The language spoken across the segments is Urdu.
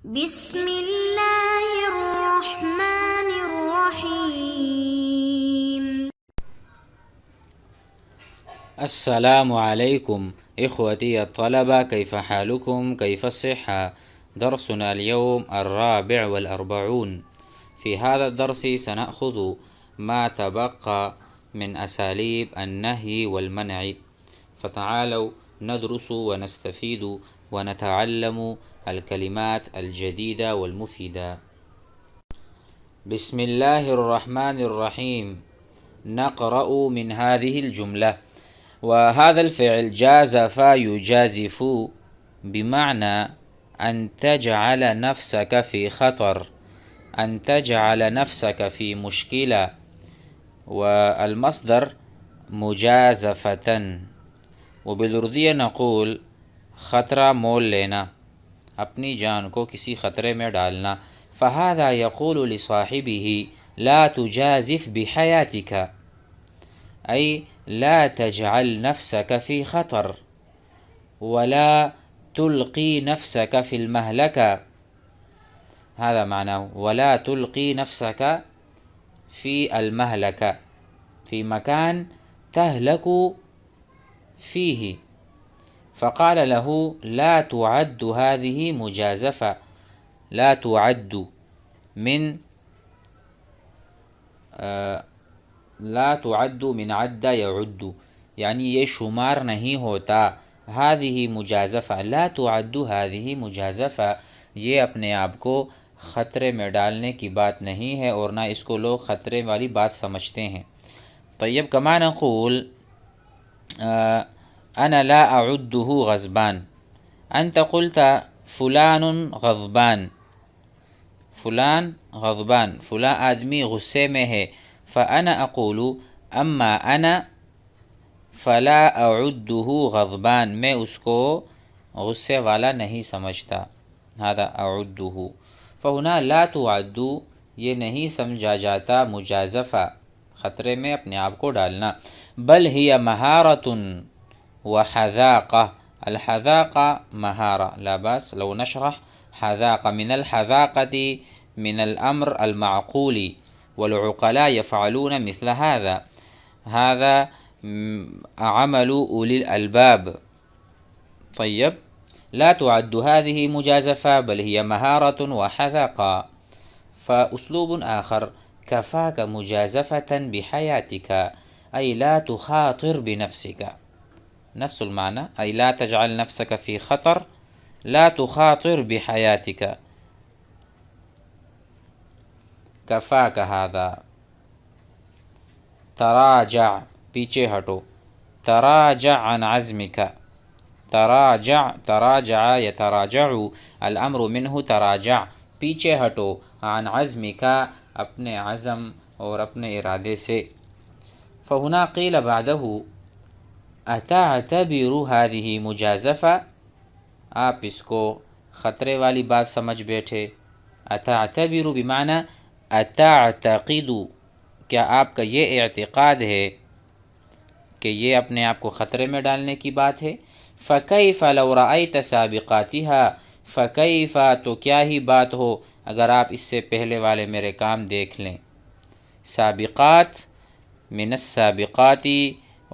بسم اللہ الرحمن الرحیم. السلام عليكم إخوتي الطلبة، كيف حالكم؟ كيف الصحة؟ درسنا اليوم 44. في هذا الدرس سنأخذ ما تبقى من أساليب النهي والمنع، فتعالوا ندرس ونستفيد ونتعلم الكلمات الجديدة والمفيدة. بسم الله الرحمن الرحيم. نقرأ من هذه الجملة. وهذا الفعل جازف يجازف بمعنى أن تجعل نفسك في خطر، أن تجعل نفسك في مشكلة، والمصدر مجازفة، وبالأردية نقول خطرہ مول لینا، اپنی جان کو کسی خطرے میں ڈالنا. فهذا يقول لصاحبه لا تجازف بحياتك، أي لا تجعل نفسك في خطر، ولا تلقي نفسك في المهلكة. هذا معناه، ولا تلقي نفسك في المهلكة، في مكان تهلك فيه. فقال له لا تعد هذه مجازفة، لا تعد من لا تعد من عد يعد، یعنی یہ شمار نہیں ہوتا. هذه مجازفہ، لا تعد هذه مجازفہ، یہ اپنے آپ کو خطرے میں ڈالنے کی بات نہیں ہے، اور نہ اس کو لوگ خطرے والی بات سمجھتے ہیں. طیب کما نقول أنا لا أعده غضبان. أنت قلت فلان غضبان، فلان غضبان، فلاں آدمی غصے میں ہے. فأنا أقول أما أنا فلا أعده غضبان، میں اس کو غصے والا نہیں سمجھتا. هذا أعده. فهنا لا تعد، یہ نہیں سمجھا جاتا مجازفہ، خطرے میں اپنے آپ کو ڈالنا. بل هي مہارة وحذاقة. الحذاقة مهارة، لا بأس لو نشرح. حذاقة من الحذاقة من الأمر المعقول، والعقلاء يفعلون مثل هذا. هذا عمل أولي الألباب. طيب، لا تعد هذه مجازفة بل هي مهارة وحذاقة. فأسلوب آخر، كفاك مجازفة بحياتك، أي لا تخاطر بنفسك. نفس المعنى، أي لا تجعل نفسك في خطر، لا تخاطر بحياتك. كفاك هذا. تراجع، پیچھے ہٹو. تراجع عن عزمك. تراجع، تراجع يتراجع، الامر منه تراجع، پیچھے ہٹو. عن عزمك، اپنے عزم اور اپنے ارادے سے. فهنا قيل بعده أتعتبر هذه مجازفة، آپ اس کو خطرے والی بات سمجھ بیٹھے. أتعتبر بمعنى أتعتقد، کیا آپ کا یہ اعتقاد ہے کہ یہ اپنے آپ کو خطرے میں ڈالنے کی بات ہے. فكيف لو رأيت سابقاتها، فكيف تو کیا ہی بات ہو اگر آپ اس سے پہلے والے میرے کام دیکھ لیں. سابقات من السابقات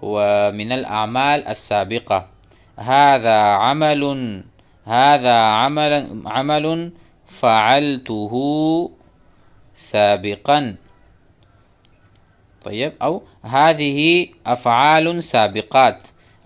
ومن الأعمال السابقة. هذا عمل، هذا عمل فعلته سابقا. طيب، أو هذه أفعال سابقات،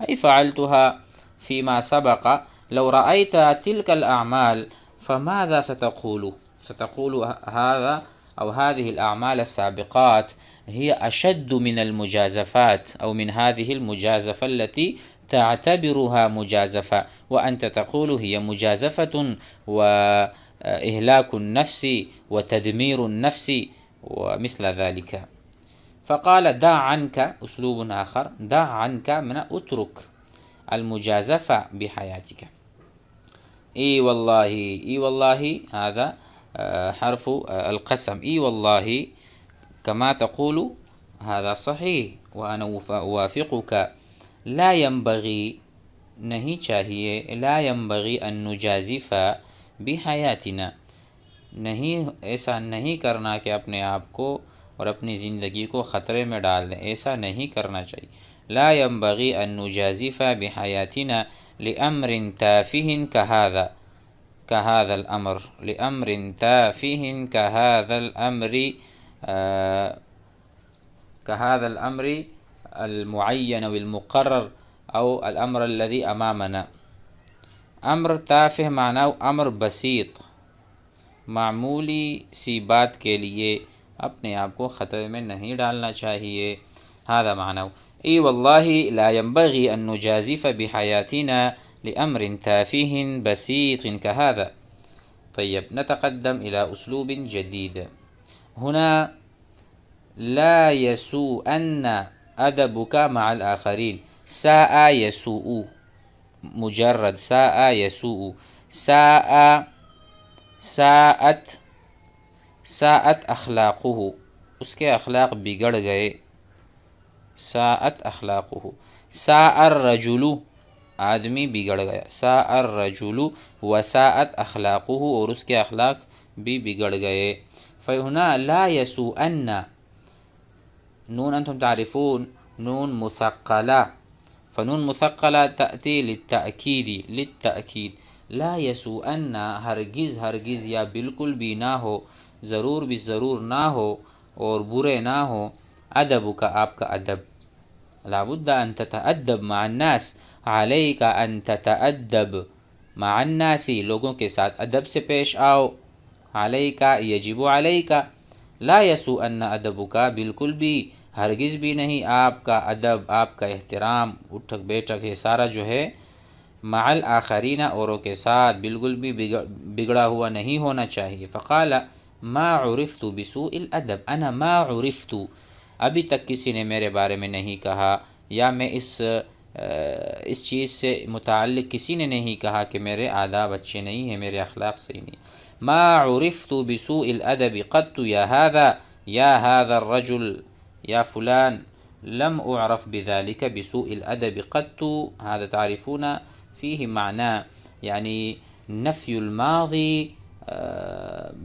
أي فعلتها فيما سبق. لو رأيت تلك الأعمال فماذا ستقول؟ ستقول هذا أو هذه الأعمال السابقات هي أشد من المجازفات، أو من هذه المجازفة التي تعتبرها مجازفة، وأنت تقول هي مجازفة وإهلاك النفس وتدمير النفس ومثل ذلك. فقال دع عنك، أسلوب آخر، دع عنك من اترك المجازفة بحياتك. اي والله، اي والله هذا حرف القسم. اي والله كما تقول هذا صحيح وأنا أوافقك. لا ينبغي، نہیں چاہیے، لا ينبغي أن نجازف، بحیاتنا، نہیں ایسا نہیں کرنا کہ اپنے آپ کو اور اپنی زندگی کو خطرے میں ڈال دیں، ایسا نہیں کرنا چاہیے۔ لا ينبغي ان نجازف بحیاتنا لامر تافہ كهذا الامر لامر تافہ كهذا الامر المعین والمقرر او الامر الذي امامنا۔ امر تافہ معنی امر بسیط، معمولی سی بات کے لیے اپنے آپ کو خطرے میں نہیں ڈالنا چاہیے، هذا معنی ای واللہ لا ينبغي ان نجازف بحیاتنا لامر تافہ بسیط كهذا۔ طيب نتقدم الى اسلوب جدید۔ هنا لا يسوءن ادبك مع الاخرین، ساء يسوء، مجرد ساء يسوء، ساءت اخلاقه، اس کے اخلاق بگڑ گئے، ساءت اخلاقه۔ ساء الرجل، آدمی بگڑ گیا، ساء الرجل وساءت اخلاقه، اور اس کے اخلاق بھی بگڑ گئے۔ فهنا لا يسوءن، نون انتم تعرفون نون مثقلہ، فنون مثقلہ تأتی للتأکید، لا یسوءن، ہرگز یا بالکل بھی نہ ہو، ضرور بھی ضرور نہ ہو اور برے نہ ہو، ادب کا آپ کا ادب، لابد ان تتأدب مع الناس، علیک ان تتأدب مع الناس، لوگوں کے ساتھ ادب سے پیش آؤ، علیک یجب علیک، لا یسوءن ادبک، بالکل بھی ہرگز بھی نہیں آپ کا ادب، آپ کا احترام، اٹھک بیٹھک یہ سارا جو ہے مع الاخرین، اوروں کے ساتھ بالکل بھی بگڑا ہوا نہیں ہونا چاہیے۔ فقال ما عرفت بسوء الادب، انا ما عرفت، ابھی تک کسی نے میرے بارے میں نہیں کہا، یا میں اس چیز سے متعلق کسی نے نہیں کہا کہ میرے آداب اچھے نہیں ہیں، میرے اخلاق صحیح نہیں۔ ما عرفت بسوء الادب قط یا هذا الرجل یا فلان، لم اعرف بذلك بسوء الادب قط، هذا تعرفون فيه معنى يعني نفي الماضي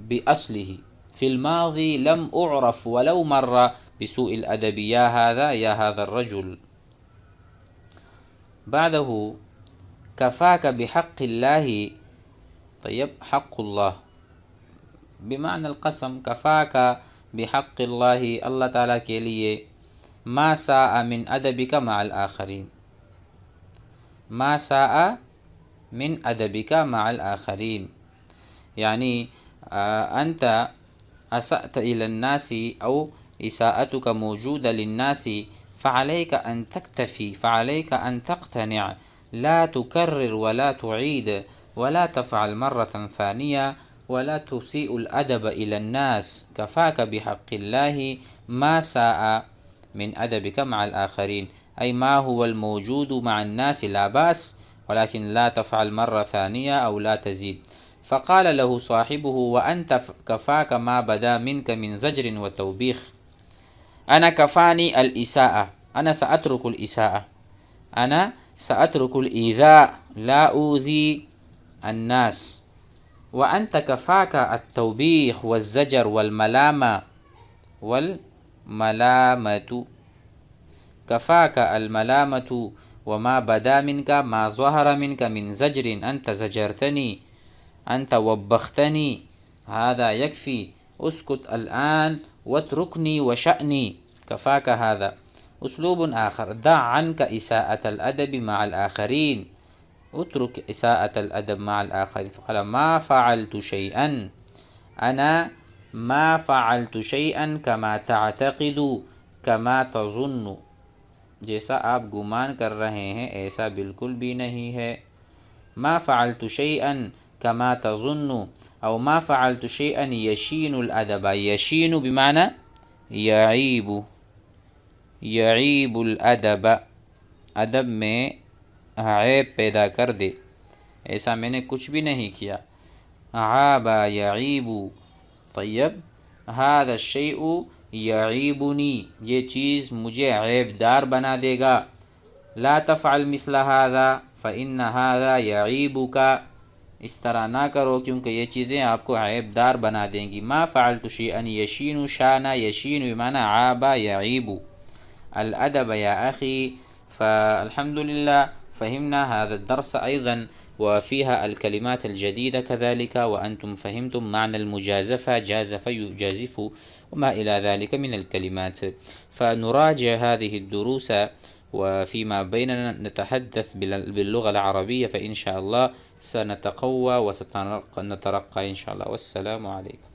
بأصله، في الماضي لم اعرف ولو مرة بسوء الادب یا هذا الرجل۔ بعده كفاك بحق الله، طيب حق الله بمعنى القسم، كفاك بحق اللہ، اللہ تعالیٰ کے لیے، ما ساء من ادبک مع الآخرین، ما ساء من ادبک مع الآخرین، یعنی انت اسأت الى الناس او اساءتك موجودة للناس، فعليك ان تكتفي، فعليك ان تقتنع، لا تكرر ولا تعيد ولا تفعل مرة ثانية ولا تسيء الأدب إلى الناس، كفاك بحق الله ما ساء من أدبك مع الآخرين، أي ما هو الموجود مع الناس لا بأس، ولكن لا تفعل مرة ثانية أو لا تزيد۔ فقال له صاحبه وأنت كفاك ما بدا منك من زجر وتوبيخ، أنا كفاني الإساءة، أنا سأترك الإساءة، أنا سأترك الإيذاء، لا أوذي الناس، وأنت كفاك التوبيخ والزجر والملامة كفاك الملامة وما بدا منك ما ظهر منك من زجر، أنت زجرتني، أنت وبختني، هذا يكفي، اسكت الآن واتركني وشأني، كفاك هذا۔ أسلوب آخر، دع عنك إساءة الأدب مع الآخرين، اترك إساءة الأدب مع الآخرين۔ فقال ما فعلت شيئا، أنا ما فعلت شيئا كما تعتقد كما تظن، جیسا آپ گمان کر رہے ہیں ایسا بالکل بھی نہیں ہے۔ ما فعلت شيئا كما تظن، او ما فعلت شيئا يشين الأدب، يشين بمعنى يعيب الأدب، ادب میں عیب پیدا کر دے، ایسا میں نے کچھ بھی نہیں کیا۔ عاب يعيب، طيب هذا الشيء يعيبني، یہ چیز مجھے عیب دار بنا دے گا۔ لا تفعل مثل هذا فإن هذا يعيبك، اس طرح نہ کرو کیونکہ یہ چیزیں آپ کو عیب دار بنا دیں گی. ما فعلت شيئا يشين شانا يشين بمعنى عاب يعيب. الأدب يا أخي. فالحمد لله فهمنا هذا الدرس أيضا وفيها الكلمات الجديدة كذلك، وأنتم فهمتم معنى المجازفة، جازف يجازف وما إلى ذلك من الكلمات. فنراجع هذه الدروس وفيما بيننا نتحدث باللغة العربية، فإن شاء الله سنتقوى وسنترقى إن شاء الله. والسلام عليكم.